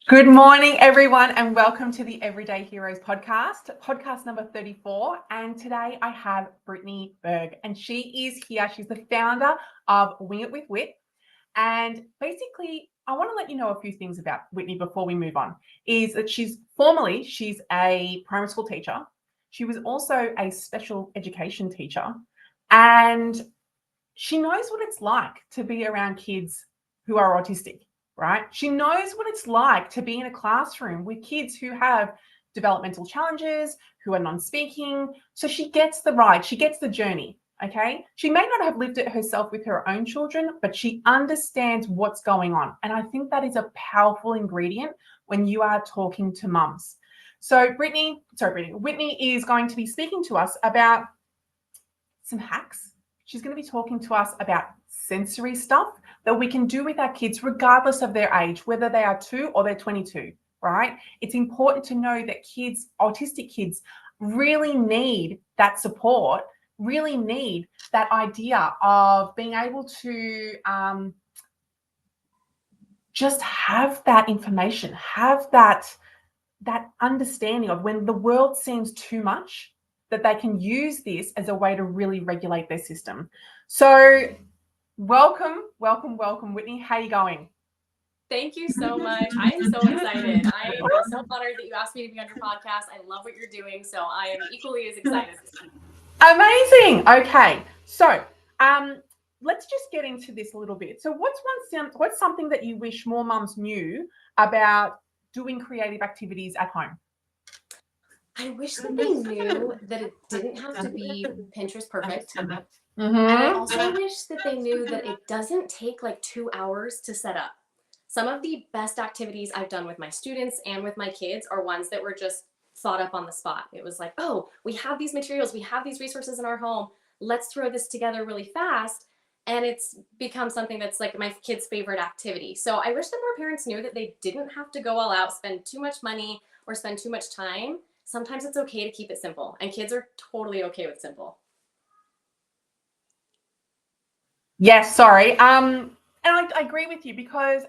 Good morning, everyone, and welcome to the Everyday Heroes podcast number 34. And today I have Whitney Berg, and she is here. She's the founder of Wing It with Whit. And basically, I want to let you know a few things about Whitney before we move on. Is that she's a primary school teacher. She was also a special education teacher, and she knows what it's like to be around kids who are autistic, right? She knows what it's like to be in a classroom with kids who have developmental challenges, who are non-speaking. So she gets the ride, she gets the journey. Okay. She may not have lived it herself with her own children, but she understands what's going on. And I think that is a powerful ingredient when you are talking to mums. So Whitney is going to be speaking to us about some hacks. She's going to be talking to us about sensory stuff that we can do with our kids, regardless of their age, whether they are 2 or they're 22, right? It's important to know that autistic kids, really need that support, really need that idea of being able to just have that information, have that understanding of when the world seems too much, that they can use this as a way to really regulate their system. So welcome, Whitney. How are you going? Thank you so much. I am so excited. I feel so honored that you asked me to be on your podcast. I love what you're doing, so I am equally as excited. Amazing. Okay, so let's just get into this a little bit. So what's something that you wish more mums knew about doing creative activities at home? I wish that they knew that it didn't have to be Pinterest perfect. Mm-hmm. And I also wish that they knew that it doesn't take like 2 hours to set up. Some of the best activities I've done with my students and with my kids are ones that were just thought up on the spot. It was like, oh, we have these materials, we have these resources in our home. Let's throw this together really fast. And it's become something that's like my kids' favorite activity. So I wish that more parents knew that they didn't have to go all out, spend too much money, or spend too much time. Sometimes it's okay to keep it simple, and kids are totally okay with simple. Yes, sorry. And I agree with you, because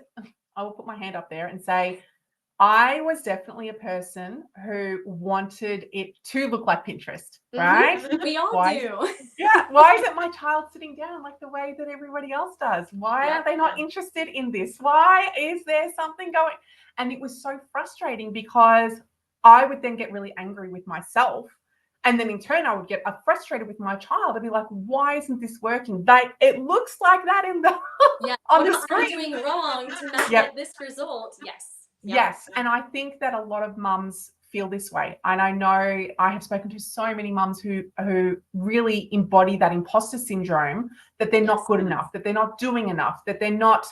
I will put my hand up there and say I was definitely a person who wanted it to look like Pinterest, right? Mm-hmm. We all Why? do. Yeah. Why isn't my child sitting down like the way that everybody else does? Why Yep. are they not interested in this? Why is there something going? And it was so frustrating, because I would then get really angry with myself. And then in turn, I would get frustrated with my child. I'd be like, why isn't this working? It looks like that in the Yeah. on the What am I screen. doing wrong to not Yep. get this result? Yes. Yep. Yes. And I think that a lot of mums feel this way. And I know I have spoken to so many mums who really embody that imposter syndrome, that they're not good enough, that they're not doing enough, that they're not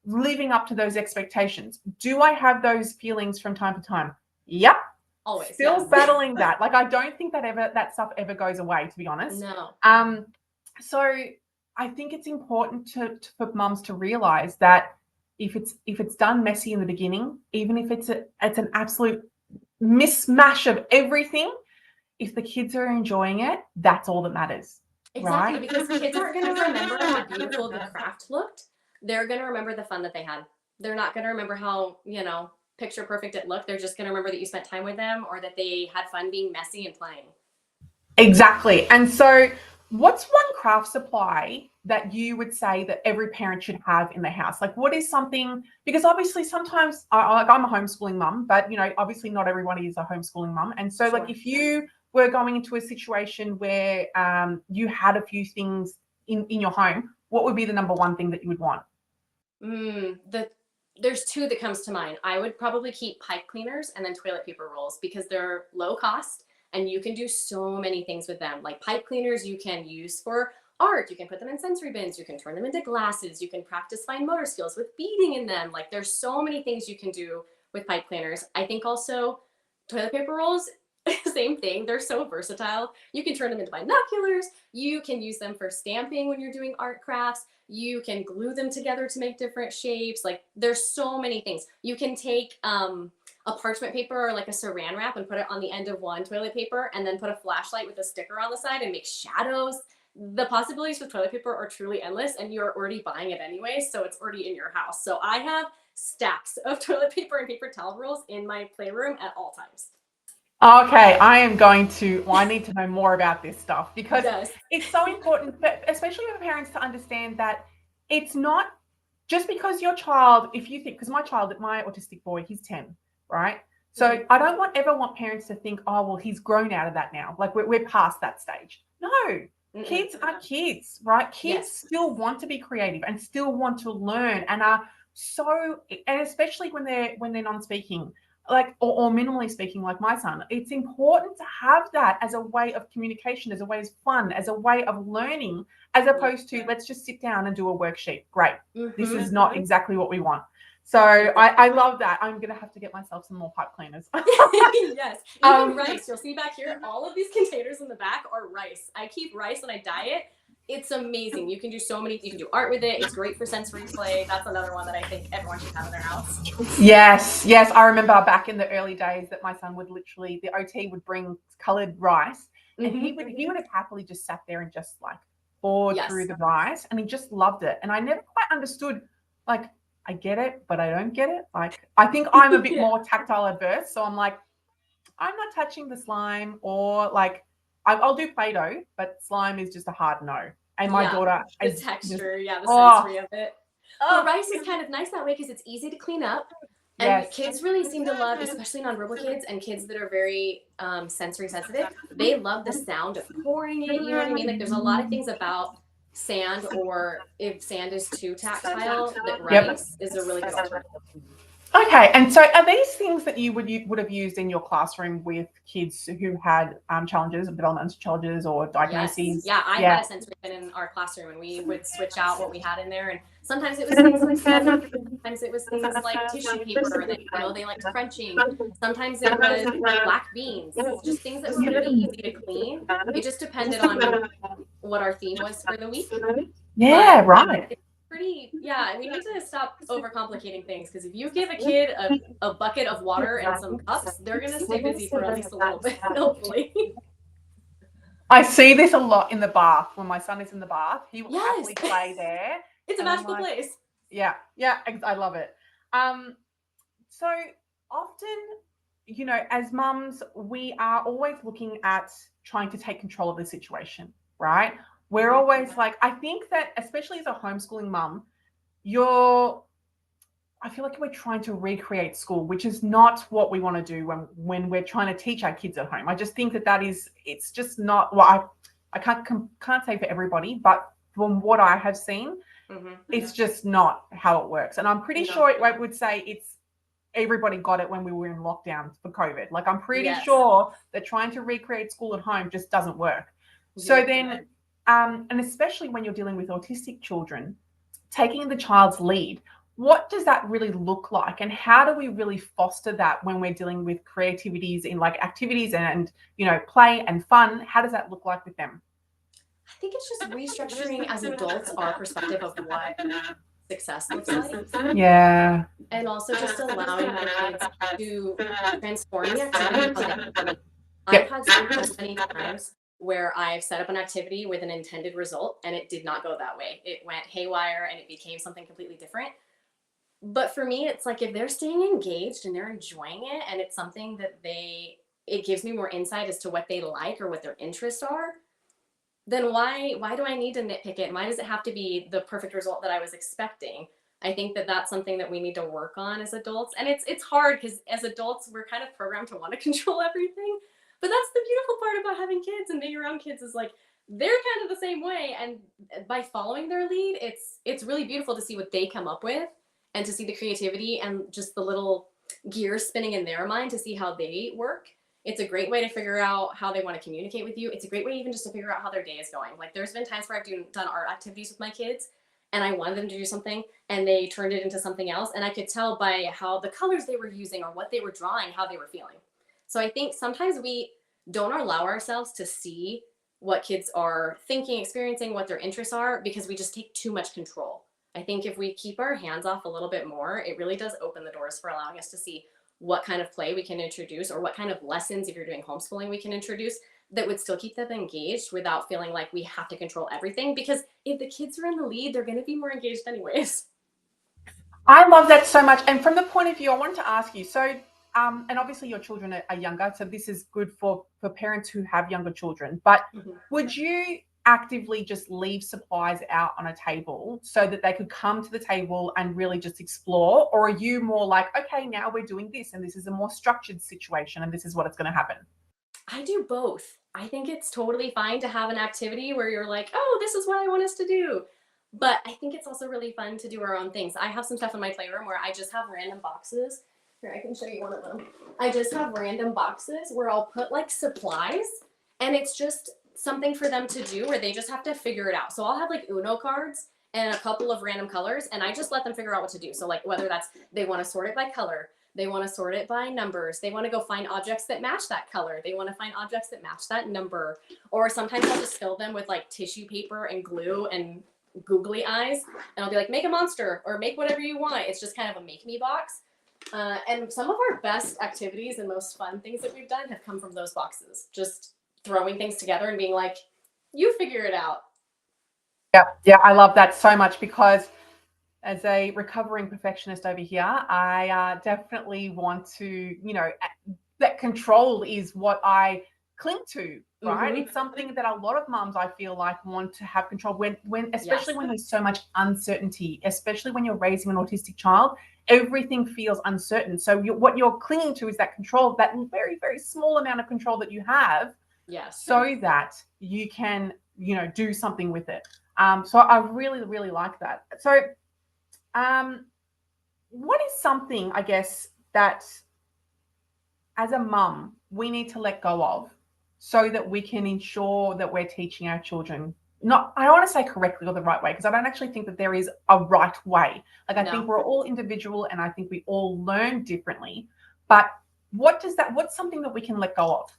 living up to those expectations. Do I have those feelings from time to time? Yep. Always. Still Yes. battling that. Like, I don't think that stuff ever goes away, to be honest. No. So I think it's important for mums to realize that if it's done messy in the beginning, even if it's an absolute mismatch of everything, if the kids are enjoying it, that's all that matters. Exactly. Right? Because kids aren't going to remember how beautiful the craft looked. They're going to remember the fun that they had. They're not going to remember how, picture perfect it looked. They're just going to remember that you spent time with them, or that they had fun being messy and playing. Exactly. And so what's one craft supply that you would say that every parent should have in their house? Like, what is something, because obviously sometimes I'm a homeschooling mum, but obviously not everybody is a homeschooling mum. And so Sure. like, if you were going into a situation where you had a few things in your home, what would be the number one thing that you would want? There's two that comes to mind. I would probably keep pipe cleaners and then toilet paper rolls, because they're low cost and you can do so many things with them. Like pipe cleaners, you can use for art. You can put them in sensory bins. You can turn them into glasses. You can practice fine motor skills with beading in them. Like, there's so many things you can do with pipe cleaners. I think also toilet paper rolls, same thing. They're so versatile. You can turn them into binoculars. You can use them for stamping when you're doing art crafts. You can glue them together to make different shapes. Like, there's so many things. You can take a parchment paper or like a saran wrap and put it on the end of one toilet paper, and then put a flashlight with a sticker on the side and make shadows. The possibilities with toilet paper are truly endless, and you're already buying it anyway, so it's already in your house. So I have stacks of toilet paper and paper towel rolls in my playroom at all times. Okay, I need to know more about this stuff because Yes. it's so important, especially for parents to understand that it's not just because your child, if you think, because my autistic boy, he's 10, right? So I don't ever want parents to think, oh, well, he's grown out of that now. Like we're past that stage. No, kids are kids, right? Kids Yes. still want to be creative and still want to learn and are so, and especially when they're non-speaking, like or minimally speaking, like my son, it's important to have that as a way of communication, as a way of fun, as a way of learning, as opposed to let's just sit down and do a worksheet. Great. This is not exactly what we want. So I love that. I'm gonna have to get myself some more pipe cleaners. Yes. Even rice. You'll see back here, all of these containers in the back are rice. I keep rice when I dye it. It's amazing. You can do so many, you can do art with it. It's great for sensory play. That's another one that I think everyone should have in their house. Yes, yes. I remember back in the early days that my son would literally, the OT would bring colored rice and he would have happily just sat there and just like bored through the rice and he just loved it. And I never quite understood, like, I get it, but I don't get it. Like, I think I'm a bit more tactile adverse. So I'm like, I'm not touching the slime or like, I'll do Play-Doh, but slime is just a hard no. And my daughter the is texture, just, the sensory of it. But oh, rice is kind of nice that way because it's easy to clean up. And yes. kids really seem to love, especially nonverbal kids and kids that are very sensory sensitive, they love the sound of pouring it. You know what I mean? Like there's a lot of things about sand, or if sand is too tactile, that rice is a really good alternative. Okay, and so are these things that you would have used in your classroom with kids who had challenges, developmental challenges, or diagnoses? Yes. Yeah, I had a sensory bin in our classroom, and we would switch out what we had in there. And sometimes it was things like sand, sometimes it was things like tissue paper that they liked crunching. Sometimes it was black beans, just things that were going to be easy to clean. It just depended on what our theme was for the week. Yeah, right. Pretty, we need to stop overcomplicating things, because if you give a kid a bucket of water and some cups, they're going to stay busy for at least a little bit, hopefully. I see this a lot in the bath. When my son is in the bath, he will happily play there. It's a magical place. Yeah, I love it. So often, as mums, we are always looking at trying to take control of the situation, right? We're always like, I think that especially as a homeschooling mum, I feel like we're trying to recreate school, which is not what we want to do when we're trying to teach our kids at home. I just think it's just not what I can't say for everybody, but from what I have seen, it's just not how it works. And I'm pretty sure I would say everybody got it when we were in lockdown for COVID. Like I'm pretty sure that trying to recreate school at home just doesn't work. So then, and especially when you're dealing with autistic children, taking the child's lead, what does that really look like? And how do we really foster that when we're dealing with creativities in like activities and play and fun? How does that look like with them? I think it's just restructuring as adults our perspective of what success looks like. Yeah. And also just allowing the kids to transform the activity. I've had so many times where I've set up an activity with an intended result and it did not go that way. It went haywire and it became something completely different. But for me, it's like if they're staying engaged and they're enjoying it and it's something that it gives me more insight as to what they like or what their interests are, then why do I need to nitpick it? And why does it have to be the perfect result that I was expecting? I think that that's something that we need to work on as adults. And it's hard because as adults, we're kind of programmed to want to control everything. But that's the beautiful part about having kids and being around kids is like, they're kind of the same way. And by following their lead, it's really beautiful to see what they come up with and to see the creativity and just the little gears spinning in their mind to see how they work. It's a great way to figure out how they want to communicate with you. It's a great way even just to figure out how their day is going. Like there's been times where I've done art activities with my kids and I wanted them to do something and they turned it into something else. And I could tell by how the colors they were using or what they were drawing, how they were feeling. So I think sometimes we don't allow ourselves to see what kids are thinking, experiencing, what their interests are, because we just take too much control. I think if we keep our hands off a little bit more, it really does open the doors for allowing us to see what kind of play we can introduce or what kind of lessons, if you're doing homeschooling, we can introduce that would still keep them engaged without feeling like we have to control everything. Because if the kids are in the lead, they're going to be more engaged anyways. I love that so much. And from the point of view, I wanted to ask you, so and obviously your children are younger, so this is good for parents who have younger children, but Mhm. would you actively just leave supplies out on a table so that they could come to the table and really just explore? Or are you more like, okay, now we're doing this and this is a more structured situation and this is what it's going to happen? I do both. I think it's totally fine to have an activity where you're like, oh, this is what I want us to do. But I think it's also really fun to do our own things. I have some stuff in my playroom where I just have random boxes. Here, I can show you one of them. I just have random boxes where I'll put like supplies, and it's just something for them to do where they just have to figure it out. So I'll have like Uno cards and a couple of random colors, and I just let them figure out what to do. So, like, whether that's they want to sort it by color, they want to sort it by numbers. They want to go find objects that match that color. They want to find objects that match that number. Or sometimes I'll just fill them with like tissue paper and glue and googly eyes. And I'll be like, make a monster or make whatever you want. It's just kind of a make me box. And some of our best activities and most fun things that we've done have come from those boxes. Just throwing things together and being like, you figure it out. Yeah, yeah, I love that so much because as a recovering perfectionist over here, I definitely want to, that control is what I cling to, right? Mm-hmm. It's something that a lot of mums, I feel like, want to have control especially Yes. when there's so much uncertainty, especially when you're raising an autistic child, everything feels uncertain. So what you're clinging to is that control, that very, very small amount of control that you have, Yes. so that you can, do something with it. So I really, really like that. So um, what is something, I guess, that as a mum we need to let go of so that we can ensure that we're teaching our children, not, I don't want to say correctly or the right way, because I don't actually think that there is a right way. Like, I think No. we're all individual and I think we all learn differently. But what's something that we can let go of?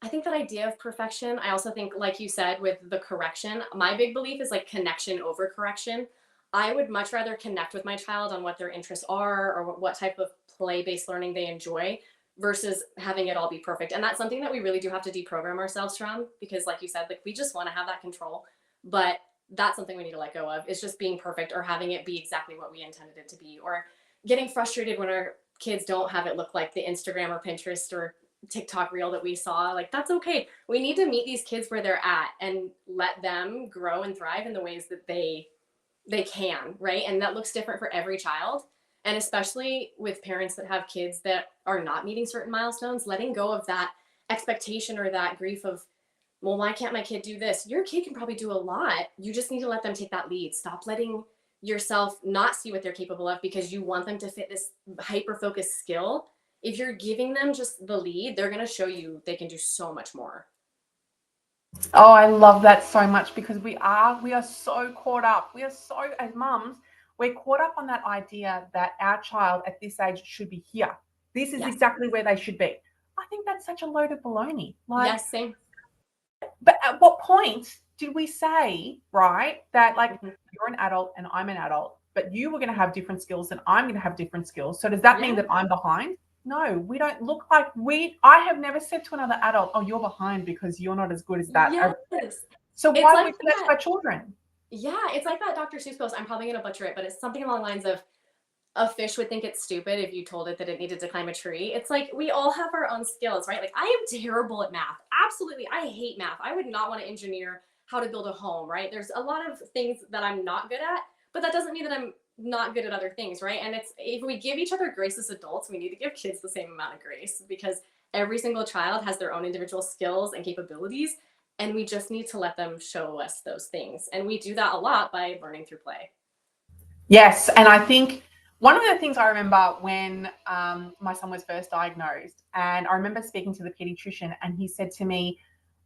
I think that idea of perfection, I also think, like you said, with the correction, my big belief is like connection over correction. I would much rather connect with my child on what their interests are or what type of play based learning they enjoy versus having it all be perfect. And that's something that we really do have to deprogram ourselves from because, like you said, like we just want to have that control. But that's something we need to let go of is just being perfect or having it be exactly what we intended it to be or getting frustrated when our kids don't have it look like the Instagram or Pinterest or TikTok reel that we saw. Like, that's okay. We need to meet these kids where they're at and let them grow and thrive in the ways that they can, right? And that looks different for every child. And especially with parents that have kids that are not meeting certain milestones, letting go of that expectation or that grief of, well, why can't my kid do this? Your kid can probably do a lot. You just need to let them take that lead. Stop letting yourself not see what they're capable of because you want them to fit this hyper focused skill. If you're giving them just the lead, they're going to show you they can do so much more. Oh, I love that so much because we are so caught up. We are so, as mums, we're caught up on that idea that our child at this age should be here. This is Yes. exactly where they should be. I think that's such a load of baloney. Like, Yes, same. but at what point did we say, right, that like Mhm. you're an adult and I'm an adult, but you were going to have different skills and I'm going to have different skills. So does that mean Yeah. that I'm behind? No, we don't look like I have never said to another adult, oh, you're behind because you're not as good as that. Yes. So It's why would like we do that to that. our children? Yeah, it's like that Dr. Seuss post. I'm probably going to butcher it, but it's something along the lines of a fish would think it's stupid if you told it that it needed to climb a tree. It's like we all have our own skills, right? Like I am terrible at math. Absolutely. I hate math. I would not want to engineer how to build a home, right? There's a lot of things that I'm not good at, but that doesn't mean that I'm not good at other things, right? And it's if we give each other grace as adults, we need to give kids the same amount of grace because every single child has their own individual skills and capabilities, and we just need to let them show us those things. And we do that a lot by learning through play. Yes, and I think one of the things I remember when my son was first diagnosed, and I remember speaking to the pediatrician, and he said to me,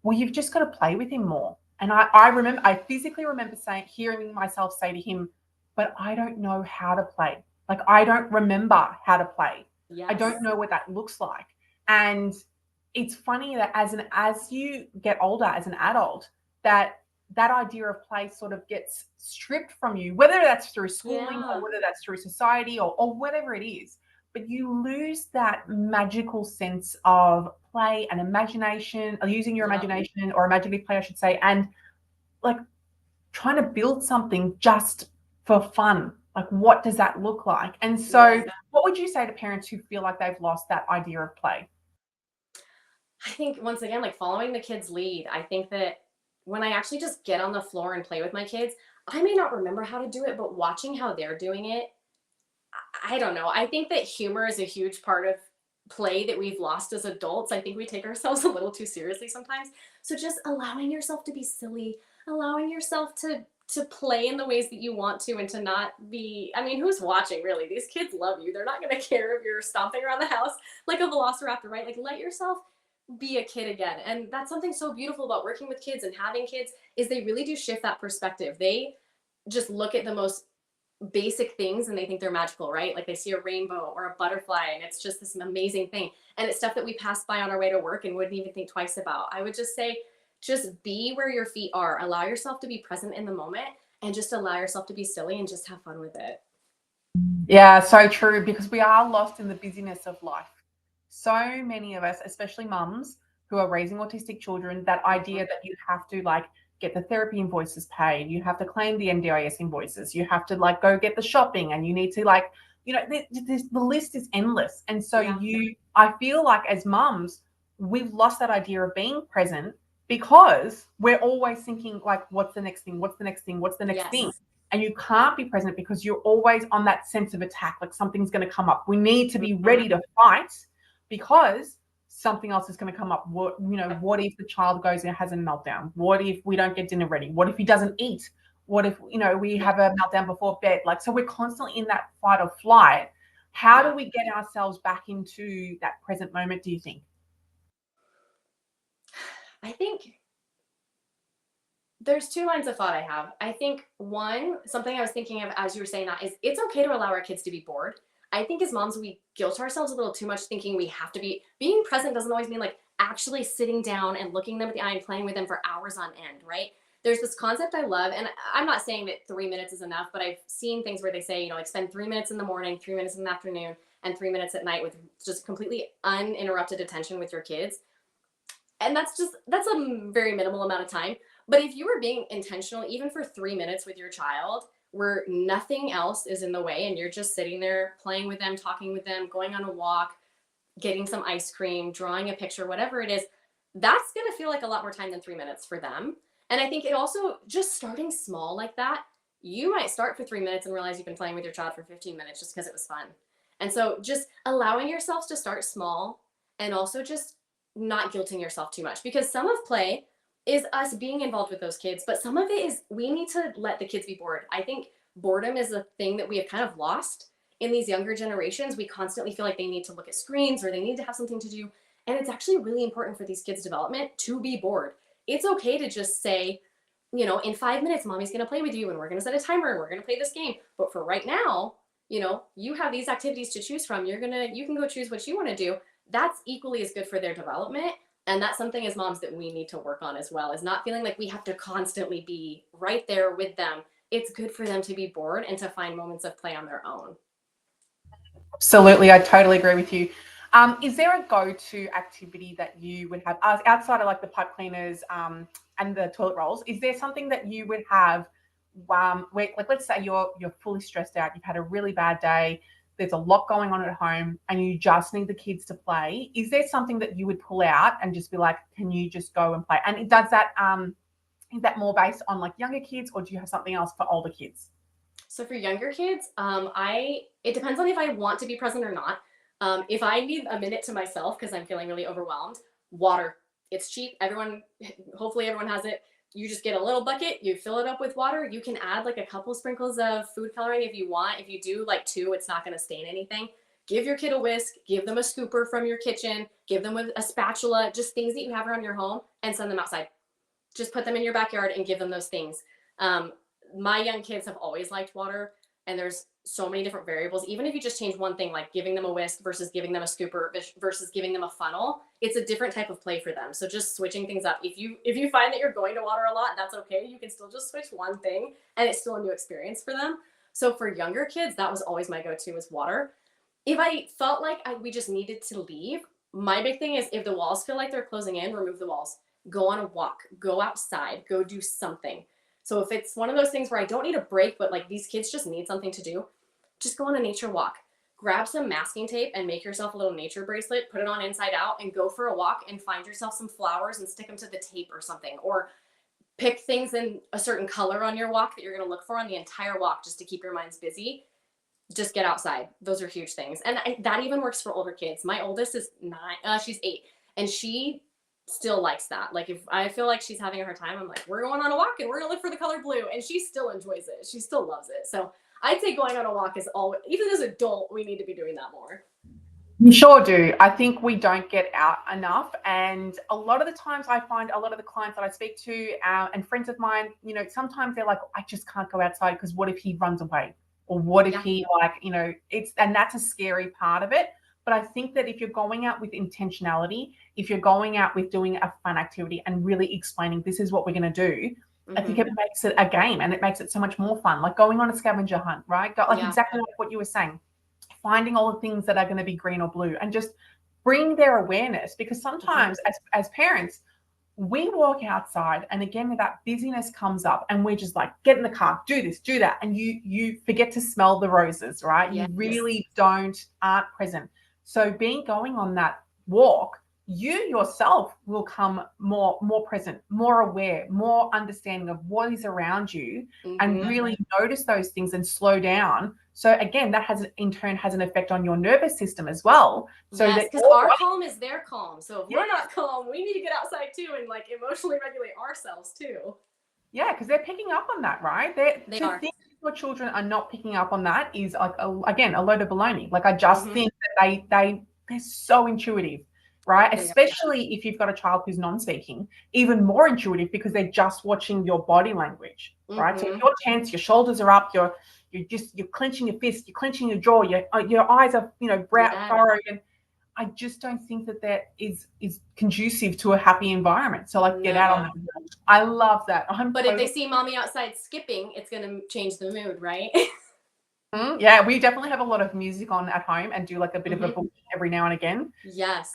"Well, you've just got to play with him more." And I physically remember hearing myself say to him, "But I don't know how to play. Like, I don't remember how to play. I Yes. don't know what that looks like." And it's funny that as you get older as an adult, that idea of play sort of gets stripped from you, whether that's through schooling or Yeah. whether that's through society or whatever it is. But you lose that magical sense of play and imagination, or using your Yep. imagination or imaginative play, I should say, and like trying to build something just for fun. Like, what does that look like? And so, Yeah. what would you say to parents who feel like they've lost that idea of play? I think once again, like following the kids' lead, I think that when I actually just get on the floor and play with my kids, I may not remember how to do it, but watching how they're doing it, I don't know. I think that humor is a huge part of play that we've lost as adults. I think we take ourselves a little too seriously sometimes. So just allowing yourself to be silly, allowing yourself to play in the ways that you want to and to not be, I mean, who's watching really? These kids love you. They're not going to care if you're stomping around the house like a velociraptor, right? Like let yourself be a kid again. And that's something so beautiful about working with kids and having kids is they really do shift that perspective. They just look at the most basic things and they think they're magical, right? Like they see a rainbow or a butterfly and it's just this amazing thing. And it's stuff that we pass by on our way to work and wouldn't even think twice about. I would just say, just be where your feet are. Allow yourself to be present in the moment and just allow yourself to be silly and just have fun with it. Yeah, so true, because we are lost in the busyness of life. So many of us, especially mums who are raising autistic children, that Mhm. idea that you have to like get the therapy invoices paid, you have to claim the NDIS invoices, you have to like go get the shopping, and you need to like, the list is endless. And so Yeah. I feel like as mums, we've lost that idea of being present because we're always thinking like, what's the next thing? What's the next thing? What's the next thing? Yes. And you can't be present because you're always on that sense of attack, like something's going to come up. We need to be Mhm. ready to fight because something else is going to come up. What if the child goes and has a meltdown? What if we don't get dinner ready? What if he doesn't eat? What if we Yeah. have a meltdown before bed? Like, so we're constantly in that fight or flight. How do Yeah. we get ourselves back into that present moment, do you think? I think there's two lines of thought I have. I think one, something I was thinking of as you were saying that is it's okay to allow our kids to be bored. I think as moms, we guilt ourselves a little too much thinking we have to be being present doesn't always mean like actually sitting down and looking them at the eye and playing with them for hours on end, right? There's this concept I love, and I'm not saying that 3 minutes is enough, but I've seen things where they say, like spend 3 minutes in the morning, 3 minutes in the afternoon, and 3 minutes at night with just completely uninterrupted attention with your kids, and that's a very minimal amount of time. But if you were being intentional even for 3 minutes with your child where nothing else is in the way and you're just sitting there playing with them, talking with them, going on a walk, getting some ice cream, drawing a picture, whatever it is, that's going to feel like a lot more time than 3 minutes for them. And I think it also just starting small like that, you might start for 3 minutes and realize you've been playing with your child for 15 minutes just because it was fun. And so just allowing yourselves to start small and also just not guilting yourself too much, because some of play is us being involved with those kids, but some of it is we need to let the kids be bored. I think boredom is a thing that we have kind of lost in these younger generations. We constantly feel like they need to look at screens or they need to have something to do. And it's actually really important for these kids' development to be bored. It's okay to just say, in 5 minutes, mommy's going to play with you and we're going to set a timer and we're going to play this game. But for right now, you have these activities to choose from. You can go choose what you want to do. That's equally as good for their development. And that's something as moms that we need to work on as well, is not feeling like we have to constantly be right there with them. It's good for them to be bored and to find moments of play on their own. Absolutely, I totally agree with you. Is there a go-to activity that you would have outside of like the pipe cleaners and the toilet rolls? Is there something that you would have where, like, let's say you're fully stressed out, you've had a really bad day, there's a lot going on at home, and you just need the kids to play? Is there something that you would pull out and just be like, can you just go and play? And does that is that more based on like younger kids, or do you have something else for older kids? So for younger kids, I it depends on if I want to be present or not. If I need a minute to myself because I'm feeling really overwhelmed, water. It's cheap. Hopefully everyone has it. You just get a little bucket, you fill it up with water. You can add like a couple sprinkles of food coloring if you want. If you do like two, it's not going to stain anything. Give your kid a whisk, give them a scooper from your kitchen, give them a spatula, just things that you have around your home, and send them outside. Just put them in your backyard and give them those things. Um, my young kids have always liked water, and there's so many different variables. Even if you just change one thing, like giving them a whisk versus giving them a scooper versus giving them a funnel, it's a different type of play for them. So just switching things up. If you find that you're going to water a lot, that's okay. You can still just switch one thing, and it's still a new experience for them. So for younger kids, that was always my go-to, was water. If I felt like we just needed to leave, my big thing is if the walls feel like they're closing in, remove the walls. Go on a walk, go outside, go do something. So if it's one of those things where I don't need a break, but like these kids just need something to do, just go on a nature walk. Grab some masking tape and make yourself a little nature bracelet, put it on inside out, and go for a walk and find yourself some flowers and stick them to the tape or something. Or pick things in a certain color on your walk that you're going to look for on the entire walk just to keep your minds busy. Just get outside. Those are huge things. And that even works for older kids. My oldest is 9, she's 8, and she still likes that. Like if I feel like she's having a hard time, I'm like, we're going on a walk and we're going to look for the color blue. And she still enjoys it. She still loves it. So I'd say going on a walk is always, even as an adult, we need to be doing that more. You sure do. I think we don't get out enough. And a lot of the times I find a lot of the clients that I speak to and friends of mine, sometimes they're like, I just can't go outside because what if he runs away? Or what if he and that's a scary part of it. But I think that if you're going out with intentionality, if you're going out with doing a fun activity and really explaining this is what we're going to do, I think it makes it a game and it makes it so much more fun. Like going on a scavenger hunt, right? Exactly like what you were saying. Finding all the things that are going to be green or blue and just bring their awareness, because sometimes as parents, we walk outside and again that busyness comes up and we're just like, get in the car, do this, do that. And you forget to smell the roses, right? Yes. You really aren't present. So going on that walk, you yourself will come more present, more aware, more understanding of what is around you and really notice those things and slow down. So again, that in turn has an effect on your nervous system as well. So yes, because our calm is their calm. So if we're not calm, we need to get outside too and like emotionally regulate ourselves too. Yeah, because they're picking up on that, right? They are. Think your children are not picking up on that is like again a load of baloney. Like I just think that they're so intuitive, right? Especially if you've got a child who's non-speaking, even more intuitive because they're just watching your body language, right? So if you're tense, your shoulders are up, you're clenching your fist, you're clenching your jaw, your eyes are furrowed, and I just don't think that is conducive to a happy environment. So like get out on that. I love that. But if they see mommy outside skipping, it's going to change the mood, right? Yeah, we definitely have a lot of music on at home and do like a bit of a book every now and again. Yes.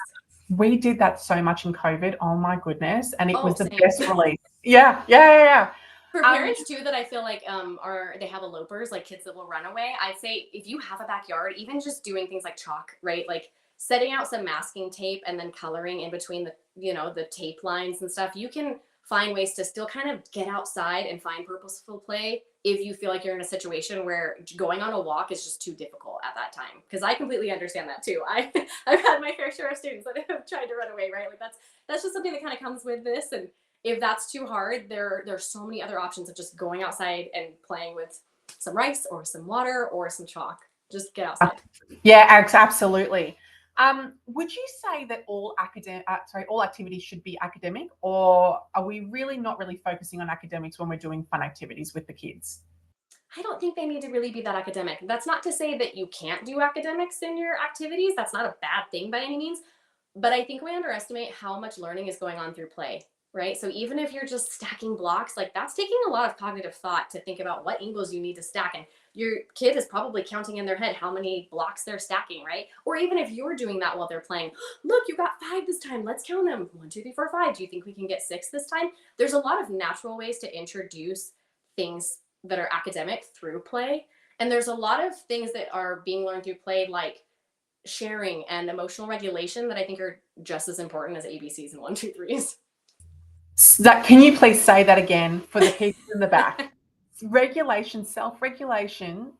We did that so much in COVID. Oh my goodness. And it was the best release. Yeah. For parents too that I feel like they have elopers, like kids that will run away, I'd say if you have a backyard, even just doing things like chalk, right? Like setting out some masking tape and then coloring in between the tape lines and stuff, you can find ways to still kind of get outside and find purposeful play if you feel like you're in a situation where going on a walk is just too difficult at that time. Because I completely understand that too. I've had my fair share of students that have tried to run away, right? Like that's just something that kind of comes with this. And if that's too hard, there's so many other options of just going outside and playing with some rice or some water or some chalk. Just get outside. Yeah, absolutely. Would you say that all activities should be academic, or are we really not focusing on academics when we're doing fun activities with the kids? I don't think they need to really be that academic. That's not to say that you can't do academics in your activities. That's not a bad thing by any means. But I think we underestimate how much learning is going on through play, right? So even if you're just stacking blocks, like that's taking a lot of cognitive thought to think about what angles you need to stack. And your kid is probably counting in their head how many blocks they're stacking, right? Or even if you're doing that while they're playing, look, you got 5 this time. Let's count them. 1, 2, 3, 4, 5. Do you think we can get 6 this time? There's a lot of natural ways to introduce things that are academic through play. And there's a lot of things that are being learned through play, like sharing and emotional regulation, that I think are just as important as ABCs and 1, 2, 3s. Can you please say that again for the people in the back? Regulation, self-regulation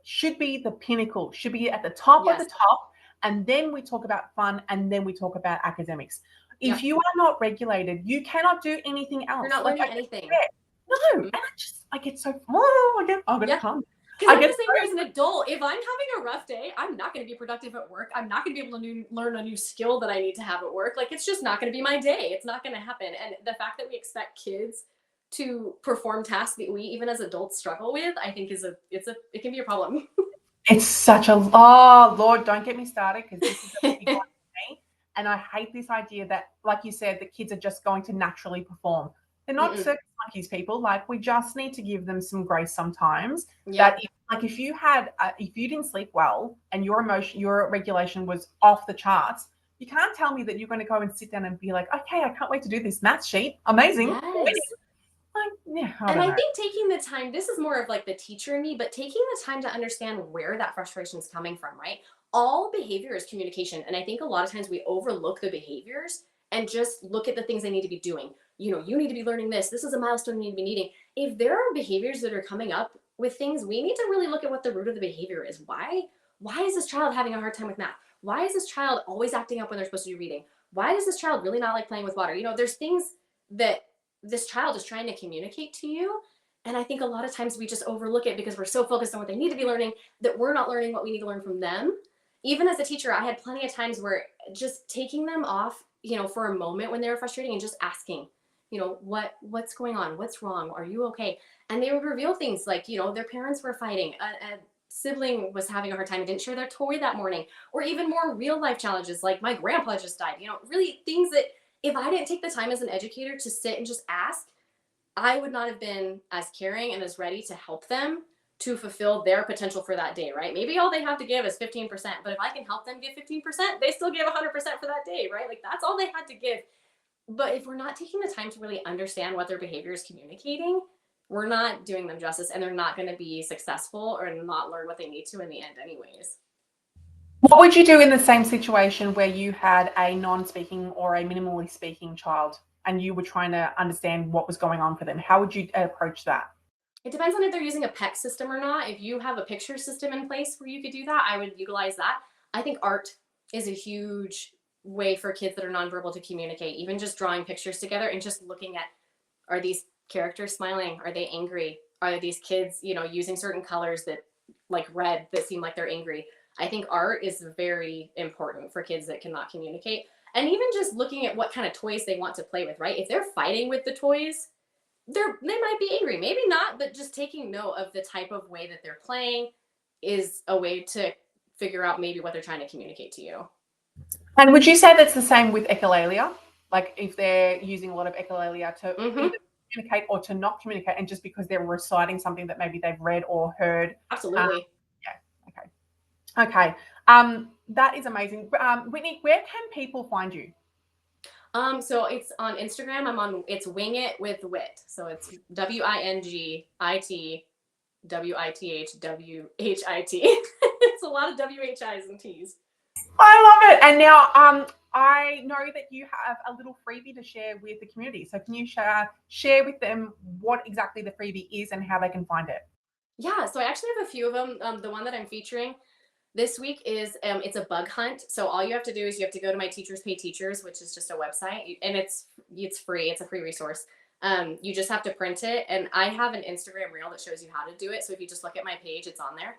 should be the pinnacle, should be at the top of the top, and then we talk about fun, and then we talk about academics. If you are not regulated, you cannot do anything else. You're not learning anything. No, and I get so I'm gonna come. Because I'm the same way as an adult. If I'm having a rough day, I'm not going to be productive at work. I'm not going to be able to learn a new skill that I need to have at work. Like it's just not going to be my day. It's not going to happen. And the fact that we expect kids to perform tasks that we even as adults struggle with, I think it can be a problem. It's such a Lord, don't get me started, because this is a big one for me. And I hate this idea that, like you said, the kids are just going to naturally perform. They're not circus monkeys, people. Like we just need to give them some grace sometimes. That if you didn't sleep well and your regulation was off the charts, you can't tell me that you're going to go and sit down and be like, okay, I can't wait to do this math sheet. Amazing. Yes. Yeah, I And don't I know. think taking the time, this is more of like the teacher in me, but taking the time to understand where that frustration is coming from, right? All behavior is communication. And I think a lot of times we overlook the behaviors and just look at the things they need to be doing. You need to be learning this. This is a milestone you need to be needing. If there are behaviors that are coming up with things, we need to really look at what the root of the behavior is. Why is this child having a hard time with math? Why is this child always acting up when they're supposed to be reading? Why does this child really not like playing with water? There's things that this child is trying to communicate to you. And I think a lot of times we just overlook it because we're so focused on what they need to be learning that we're not learning what we need to learn from them. Even as a teacher, I had plenty of times where just taking them off, for a moment when they were frustrating and just asking, what's going on? What's wrong? Are you okay? And they would reveal things like, their parents were fighting. A sibling was having a hard time and didn't share their toy that morning, or even more real life challenges like my grandpa just died, really things that if I didn't take the time as an educator to sit and just ask, I would not have been as caring and as ready to help them to fulfill their potential for that day, right? Maybe all they have to give is 15%, but if I can help them give 15%, they still give 100% for that day, right? Like that's all they had to give. But if we're not taking the time to really understand what their behavior is communicating, we're not doing them justice and they're not going to be successful or not learn what they need to in the end, anyways. What would you do in the same situation where you had a non-speaking or a minimally speaking child and you were trying to understand what was going on for them? How would you approach that? It depends on if they're using a PEC system or not. If you have a picture system in place where you could do that, I would utilize that. I think art is a huge way for kids that are nonverbal to communicate, even just drawing pictures together and just looking at, are these characters smiling? Are they angry? Are these kids, using certain colors that like red that seem like they're angry? I think art is very important for kids that cannot communicate. And even just looking at what kind of toys they want to play with, right? If they're fighting with the toys, they might be angry, maybe not, but just taking note of the type of way that they're playing is a way to figure out maybe what they're trying to communicate to you. And would you say that's the same with echolalia? Like if they're using a lot of echolalia to Mm-hmm. either communicate or to not communicate, and just because they're reciting something that maybe they've read or heard. Absolutely. Yeah. Okay. Okay. That is amazing. Whitney, where can people find you? So it's on Instagram. It's Wing It with Whit. So it's WINGITWITHWHIT. It's a lot of WHIs and T's. I love it. And now, I know that you have a little freebie to share with the community. So can you share with them what exactly the freebie is and how they can find it? Yeah, so I actually have a few of them. The one that I'm featuring this week is it's a bug hunt. So all you have to do is you have to go to my Teachers Pay Teachers, which is just a website, and it's free. It's a free resource. You just have to print it, and I have an Instagram reel that shows you how to do it. So if you just look at my page, it's on there.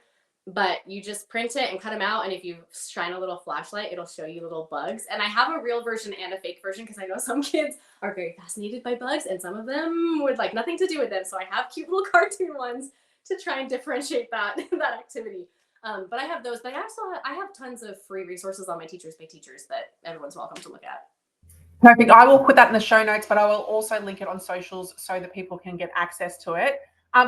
But you just print it and cut them out, and if you shine a little flashlight, it'll show you little bugs. And I have a real version and a fake version because I know some kids are very fascinated by bugs, and some of them would like nothing to do with them. So I have cute little cartoon ones to try and differentiate that that activity. But I have those. But I have tons of free resources on my Teachers Pay Teachers that everyone's welcome to look at. Perfect. I will put that in the show notes, but I will also link it on socials so that people can get access to it.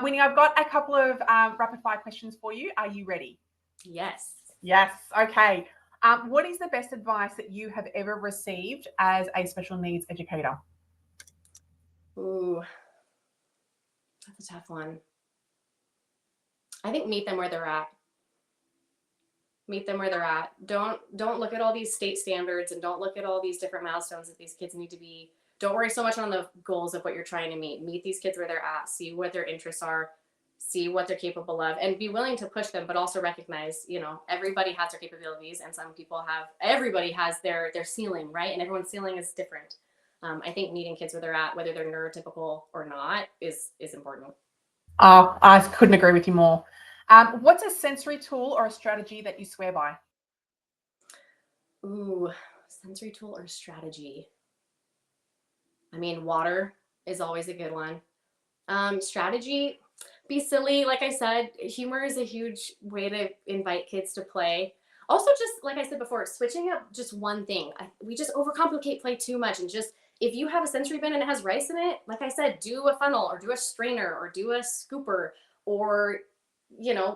Winnie, I've got a couple of rapid fire questions for you. Are you ready? Yes. Yes. Okay. What is the best advice that you have ever received as a special needs educator? Ooh, that's a tough one. I think meet them where they're at. Meet them where they're at. Don't look at all these state standards and don't look at all these different milestones that these kids need to be. Don't worry so much on the goals of what you're trying to meet. Meet these kids where they're at. See what their interests are. See what they're capable of, and be willing to push them, but also recognize, everybody has their capabilities, and everybody has their ceiling, right? And everyone's ceiling is different. I think meeting kids where they're at, whether they're neurotypical or not, is important. Oh, I couldn't agree with you more. What's a sensory tool or a strategy that you swear by? Ooh, sensory tool or strategy. I mean, water is always a good one. Strategy, be silly. Like I said, humor is a huge way to invite kids to play. Also, just like I said before, switching up just one thing. We just overcomplicate play too much. And just if you have a sensory bin and it has rice in it, like I said, do a funnel or do a strainer or do a scooper or,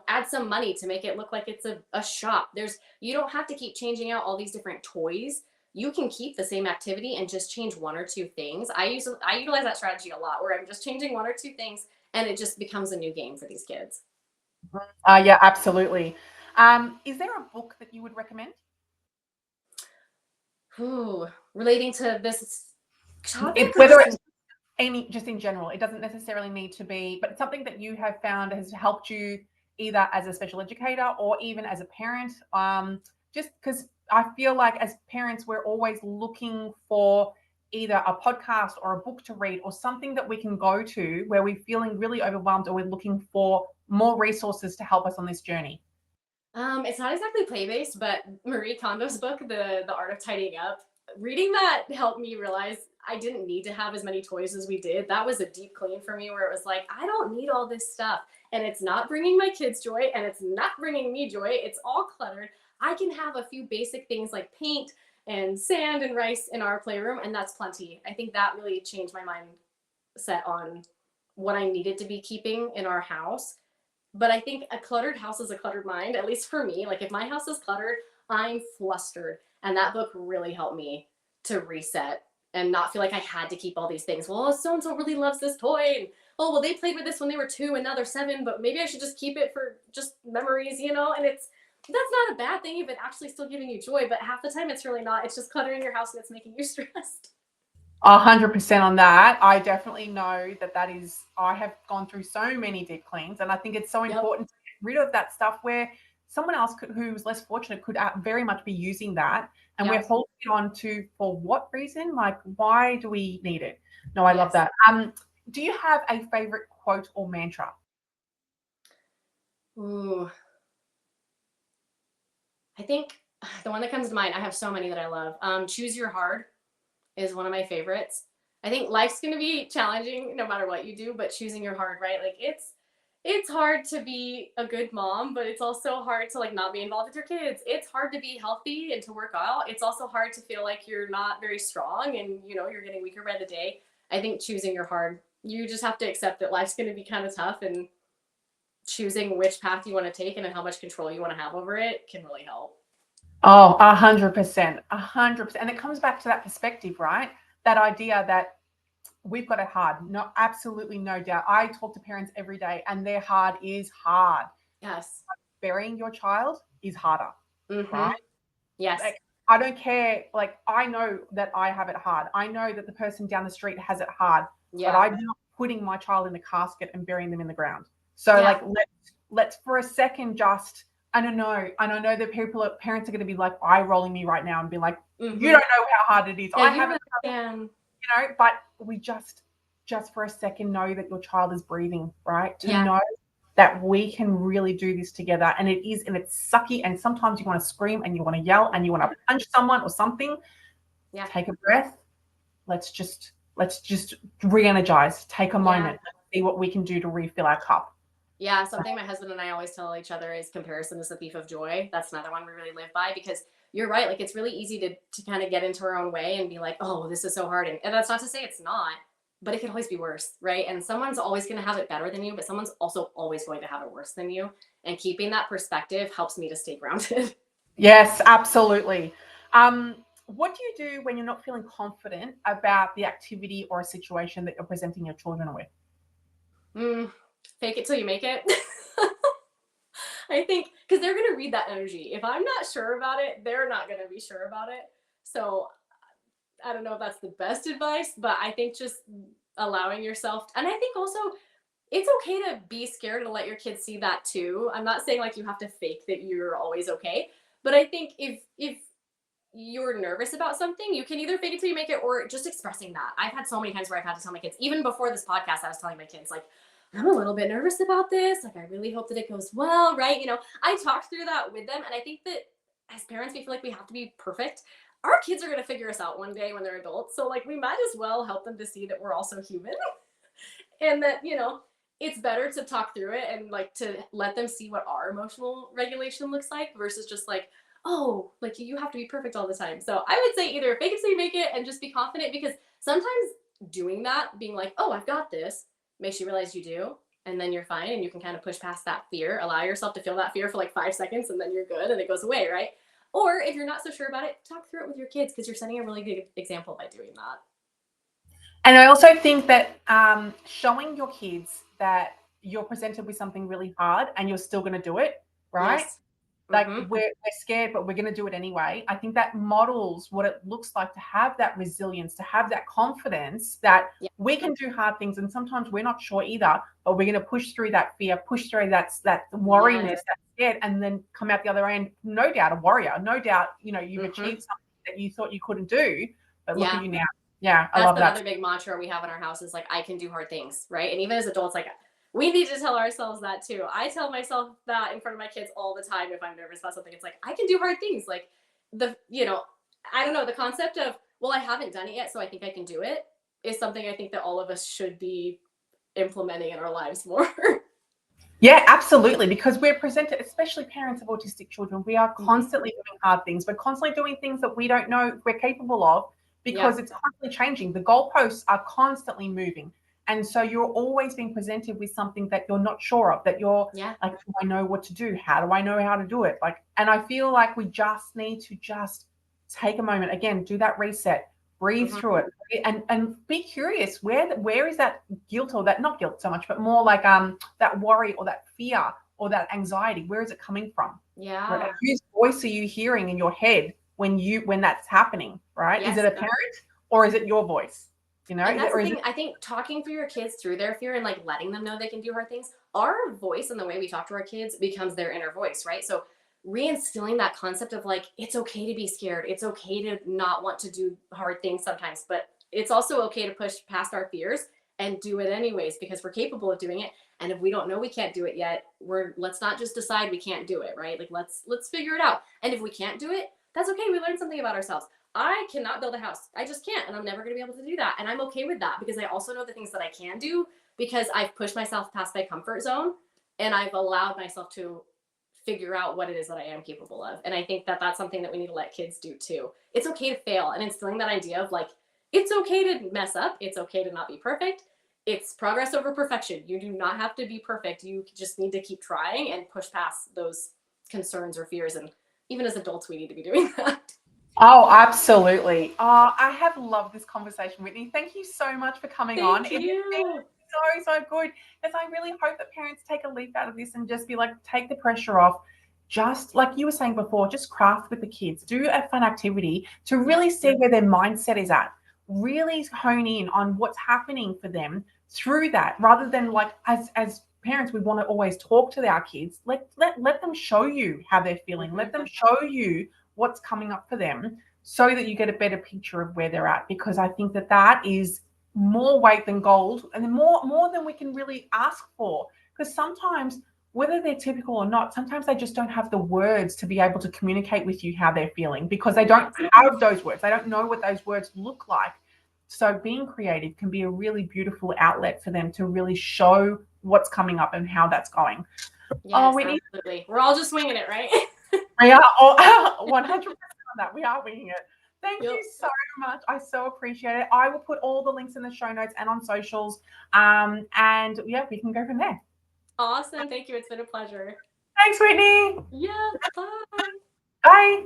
add some money to make it look like it's a shop. You don't have to keep changing out all these different toys you can keep the same activity and just change one or two things. I utilize that strategy a lot where I'm just changing one or two things and it just becomes a new game for these kids. Yeah, absolutely. Is there a book that you would recommend? Ooh, relating to this topic or Whether just it's any, just in general, it doesn't necessarily need to be, but something that you have found has helped you either as a special educator or even as a parent. Just because I feel like as parents, we're always looking for either a podcast or a book to read or something that we can go to where we're feeling really overwhelmed or we're looking for more resources to help us on this journey. It's not exactly play-based, but Marie Kondo's book, The Art of Tidying Up, reading that helped me realize I didn't need to have as many toys as we did. That was a deep clean for me where it was like, I don't need all this stuff. And it's not bringing my kids joy and it's not bringing me joy. It's all cluttered. I can have a few basic things like paint and sand and rice in our playroom, and that's plenty. I think that really changed my mindset on what I needed to be keeping in our house. But I think a cluttered house is a cluttered mind, at least for me. Like if my house is cluttered, I'm flustered. And that book really helped me to reset and not feel like I had to keep all these things. Well, so and so really loves this toy. And oh, well, they played with this when they were 2 and now they're 7, but maybe I should just keep it for just memories, you know? And that's not a bad thing if it actually still giving you joy, but half the time it's really not. It's just cluttering your house and it's making you stressed. 100% on that. I definitely know that that is, I have gone through so many deep cleans, and I think it's so Yep. important to get rid of that stuff where someone else could, who's less fortunate could very much be using that, and we're Yep. holding it on to for what reason? Like, why do we need it? No, I love Yes. that. Do you have a favorite quote or mantra? Ooh. I think the one that comes to mind, I have so many that I love. Choose your hard is one of my favorites. I think life's going to be challenging no matter what you do, but choosing your hard, right? Like it's hard to be a good mom, but it's also hard to like not be involved with your kids. It's hard to be healthy and to work out. It's also hard to feel like you're not very strong and you're getting weaker by the day. I think choosing your hard, you just have to accept that life's going to be kind of tough, and choosing which path you want to take and how much control you want to have over it can really help. Oh, 100%, 100%. And it comes back to that perspective, right? That idea that we've got it hard. No, absolutely no doubt. I talk to parents every day and their hard is hard. Yes. Burying your child is harder, right? Mm-hmm. Yes. Like, I don't care. Like, I know that I have it hard. I know that the person down the street has it hard, but Yeah. I'm not putting my child in a casket and burying them in the ground. So, Yeah. like, let's for a second just, I don't know. And I know that parents are going to be like eye rolling me right now and be like, you Mm-hmm. don't know how hard it is. Yeah, I you haven't, don't understand. but we just for a second know that your child is breathing, right? To Yeah. know that we can really do this together. And it's sucky. And sometimes you want to scream and you want to yell and you want to punch someone or something. Yeah. Take a breath. Let's just re-energize. Take a Yeah. moment. Let's see what we can do to refill our cup. Yeah. Something my husband and I always tell each other is comparison is the thief of joy. That's another one we really live by, because you're right. Like it's really easy to kind of get into our own way and be like, oh, this is so hard. And that's not to say it's not, but it could always be worse, right? And someone's always going to have it better than you, but someone's also always going to have it worse than you. And keeping that perspective helps me to stay grounded. Yes, absolutely. What do you do when you're not feeling confident about the activity or a situation that you're presenting your children with? Mm, fake it till you make it. I think because they're gonna read that energy. If I'm not sure about it, they're not gonna be sure about it. So I don't know if that's the best advice, but I think just allowing yourself, and I think also it's okay to be scared and let your kids see that too. I'm not saying like you have to fake that you're always okay, but I think if you're nervous about something, you can either fake it till you make it or just expressing that. I've had so many times where I've had to tell my kids, even before this podcast, I was telling my kids, like, I'm a little bit nervous about this. Like, I really hope that it goes well, right? I talked through that with them. And I think that as parents, we feel like we have to be perfect. Our kids are going to figure us out one day when they're adults. So, like, we might as well help them to see that we're also human and that, it's better to talk through it and like to let them see what our emotional regulation looks like versus just like, oh, like you have to be perfect all the time. So I would say either fake it till you make it and just be confident, because sometimes doing that, being like, oh, I've got this, makes you realize you do. And then you're fine and you can kind of push past that fear, allow yourself to feel that fear for like 5 seconds and then you're good and it goes away, right? Or if you're not so sure about it, talk through it with your kids, because you're setting a really good example by doing that. And I also think that showing your kids that you're presented with something really hard and you're still going to do it, right? Yes. Like Mm-hmm. we're scared, but we're going to do it anyway. I think that models what it looks like to have that resilience, to have that confidence that Yeah. we can do hard things. And sometimes we're not sure either, but we're going to push through that fear, push through that worriness, Yes. that scared, and then come out the other end, no doubt a warrior, no doubt, you've Mm-hmm. achieved something that you thought you couldn't do, but look Yeah. at you now. Yeah, I That's love that. another big mantra we have in our house is like, I can do hard things, right? And even as adults, like, we need to tell ourselves that too. I tell myself that in front of my kids all the time if I'm nervous about something. It's like, I can do hard things. Like, I don't know, the concept of, well, I haven't done it yet, so I think I can do it, is something I think that all of us should be implementing in our lives more. Yeah, absolutely. Because we're presented, especially parents of autistic children, we are Mm-hmm. constantly doing hard things. We're constantly doing things that we don't know we're capable of because Yeah. it's constantly changing. The goalposts are constantly moving. And so you're always being presented with something that you're not sure of, that you're Yeah. like, do I know what to do? How do I know how to do it? Like, and I feel like we just need to just take a moment, again, do that reset, breathe Mm-hmm. through it, and be curious. Where is that guilt, or that, not guilt so much, but more like that worry or that fear or that anxiety? Where is it coming from? Yeah. Right? Whose voice are you hearing in your head when that's happening? Right? Is Yes. it a parent or is it your voice? And Is it, that's or the is thing. it? I think talking through your kids through their fear and like letting them know they can do hard things, our voice and the way we talk to our kids becomes their inner voice, right? So reinstilling that concept of like, it's okay to be scared. It's okay to not want to do hard things sometimes, but it's also okay to push past our fears and do it anyways because we're capable of doing it. And if we don't know we can't do it yet, let's not just decide we can't do it, right? Like let's figure it out. And if we can't do it, that's okay. We learned something about ourselves. I cannot build a house. I just can't. And I'm never going to be able to do that. And I'm okay with that because I also know the things that I can do because I've pushed myself past my comfort zone and I've allowed myself to figure out what it is that I am capable of. And I think that that's something that we need to let kids do too. It's okay to fail and instilling that idea of like, it's okay to mess up. It's okay to not be perfect. It's progress over perfection. You do not have to be perfect. You just need to keep trying and push past those concerns or fears. And even as adults, we need to be doing that. Oh, absolutely. I have loved this conversation, Whitney. Thank you so much for coming on. Thank It has been you. so good. As I really hope that parents take a leap out of this and just be like, take the pressure off. Just like you were saying before, just craft with the kids, do a fun activity to really see where their mindset is at. Really hone in on what's happening for them through that, rather than like as parents, we want to always talk to our kids. Let them show you how they're feeling. Let them show you what's coming up for them so that you get a better picture of where they're at, because I think that that is more weight than gold and more than we can really ask for, because sometimes, whether they're typical or not, sometimes they just don't have the words to be able to communicate with you how they're feeling because they don't have those words. They don't know what those words look like. So being creative can be a really beautiful outlet for them to really show what's coming up and how that's going. Yes, We need. absolutely. We're all just winging it, right? We are all 100% on that. We are winging it. Thank Yep. you so much. I so appreciate it. I will put all the links in the show notes and on socials. And yeah, we can go from there. Awesome. Thank you. It's been a pleasure. Thanks, Whitney. Yeah. Bye. Bye.